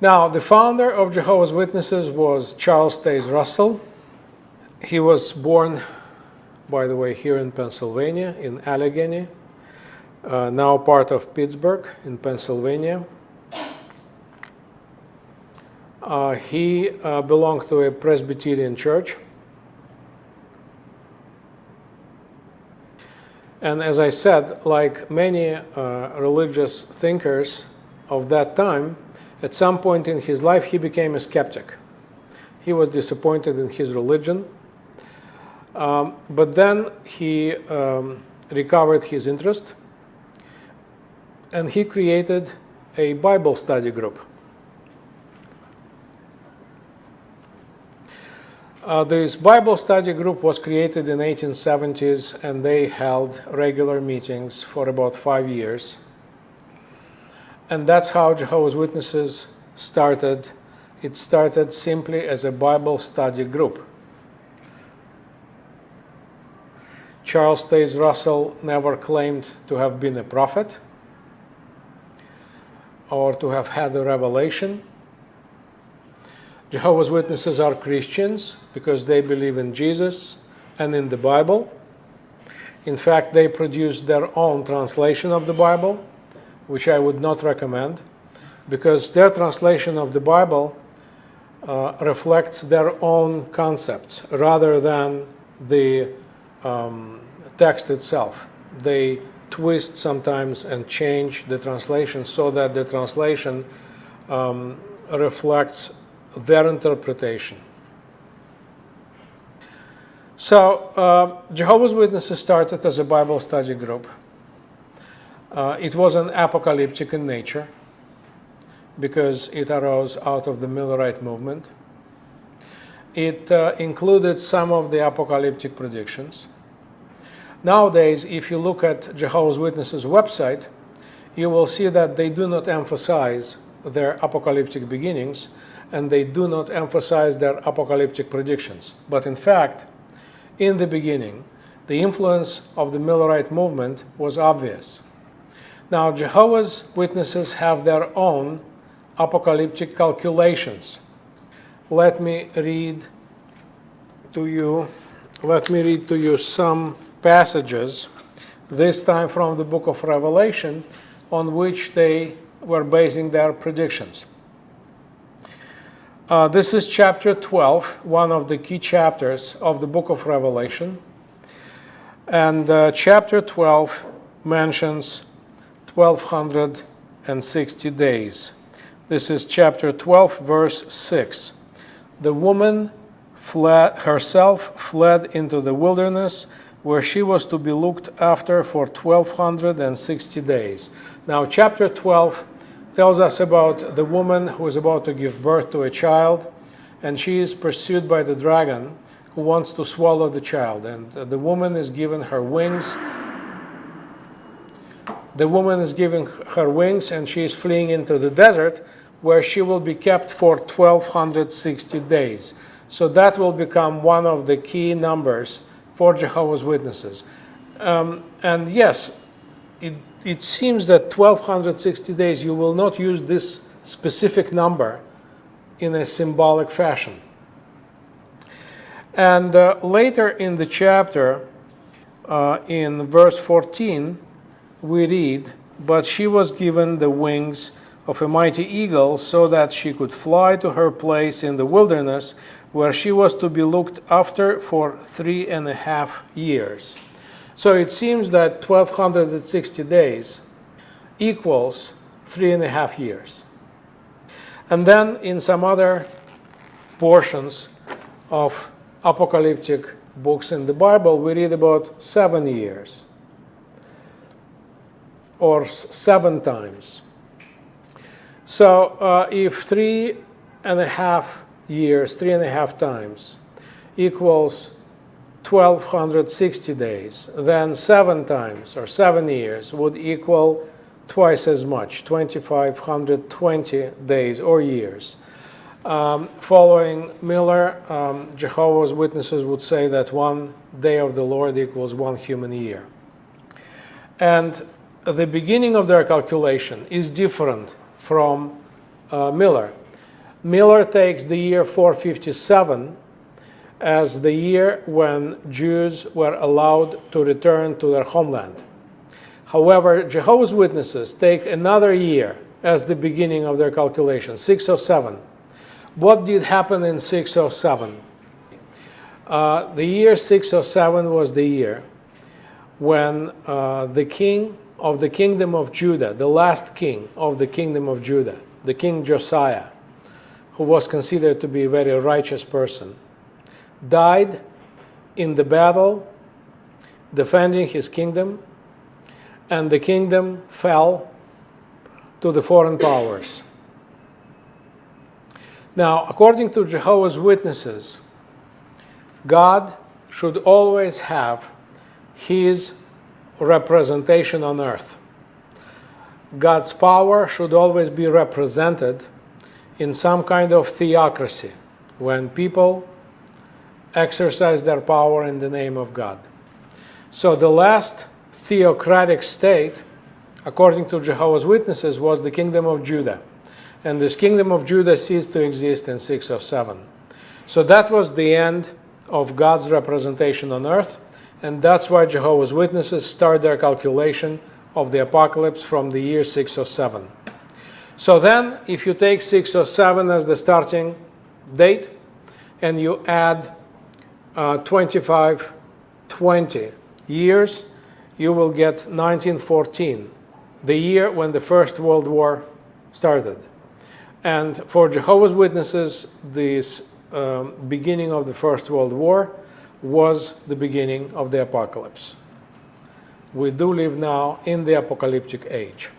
Now, the founder of Jehovah's Witnesses was Charles Taze Russell. He was born, by the way, here in Pennsylvania, in Allegheny, now part of Pittsburgh in Pennsylvania. He belonged to a Presbyterian church. And as I said, like many religious thinkers of that time, at some point in his life, he became a skeptic. He was disappointed in his religion. But then he recovered his interest, and he created a Bible study group. This Bible study group was created in the 1870s, and they held regular meetings for about 5 years. And that's how Jehovah's Witnesses started. It started simply as a Bible study group. Charles Taze Russell never claimed to have been a prophet or to have had a revelation. Jehovah's Witnesses are Christians because they believe in Jesus and in the Bible. In fact, they produced their own translation of the Bible, which I would not recommend, because their translation of the Bible reflects their own concepts rather than the text itself. They twist sometimes and change the translation so that the translation reflects their interpretation. So Jehovah's Witnesses started as a Bible study group. It was an apocalyptic in nature because it arose out of the Millerite movement. It included some of the apocalyptic predictions. Nowadays, if you look at Jehovah's Witnesses' website, you will see that they do not emphasize their apocalyptic beginnings, and they do not emphasize their apocalyptic predictions. But in fact, in the beginning, the influence of the Millerite movement was obvious. Now, Jehovah's Witnesses have their own apocalyptic calculations. Let me read to you some passages, this time from the book of Revelation, on which they were basing their predictions. This is chapter 12, one of the key chapters of the book of Revelation. And chapter 12 mentions 1260 days. This is chapter 12, verse 6. The woman herself fled into the wilderness, where she was to be looked after for 1260 days. Now, chapter 12 tells us about the woman who is about to give birth to a child, and she is pursued by the dragon who wants to swallow the child. And the woman is given her wings. The woman is given her wings, and she is fleeing into the desert, where she will be kept for 1260 days. So that will become one of the key numbers for Jehovah's Witnesses. And yes, it seems that 1260 days, you will not use this specific number in a symbolic fashion. And later in the chapter, in verse 14, we read, "But she was given the wings of a mighty eagle so that she could fly to her place in the wilderness, where she was to be looked after for 3.5 years. So it seems that 1260 days equals 3.5 years. And then in some other portions of apocalyptic books in the Bible, we read about 7 years or 7 times. So if 3.5 years, 3.5 times equals 1260 days, then 7 times or 7 years would equal twice as much, 2520 days or years. Following Miller, Jehovah's Witnesses would say that 1 day of the Lord equals 1 human year. And the beginning of their calculation is different from Miller. Miller takes the year 457 as the year when Jews were allowed to return to their homeland. However, Jehovah's Witnesses take another year as the beginning of their calculation, 607. What did happen in 607? The year 607 was the year when the king of the kingdom of Judah, the last king of the kingdom of Judah, the King Josiah, who was considered to be a very righteous person, died in the battle defending his kingdom, and the kingdom fell to the foreign powers. Now, according to Jehovah's Witnesses, God should always have his representation on earth. God's power should always be represented in some kind of theocracy when people exercise their power in the name of God. So the last theocratic state, according to Jehovah's Witnesses, was the kingdom of Judah. And this kingdom of Judah ceased to exist in 607. So that was the end of God's representation on earth, and that's why Jehovah's Witnesses start their calculation of the apocalypse from the year 607. So then, if you take 607 as the starting date, and you add 20 years, you will get 1914, the year when the First World War started. And for Jehovah's Witnesses, this beginning of the First World War was the beginning of the apocalypse. We do live now in the apocalyptic age.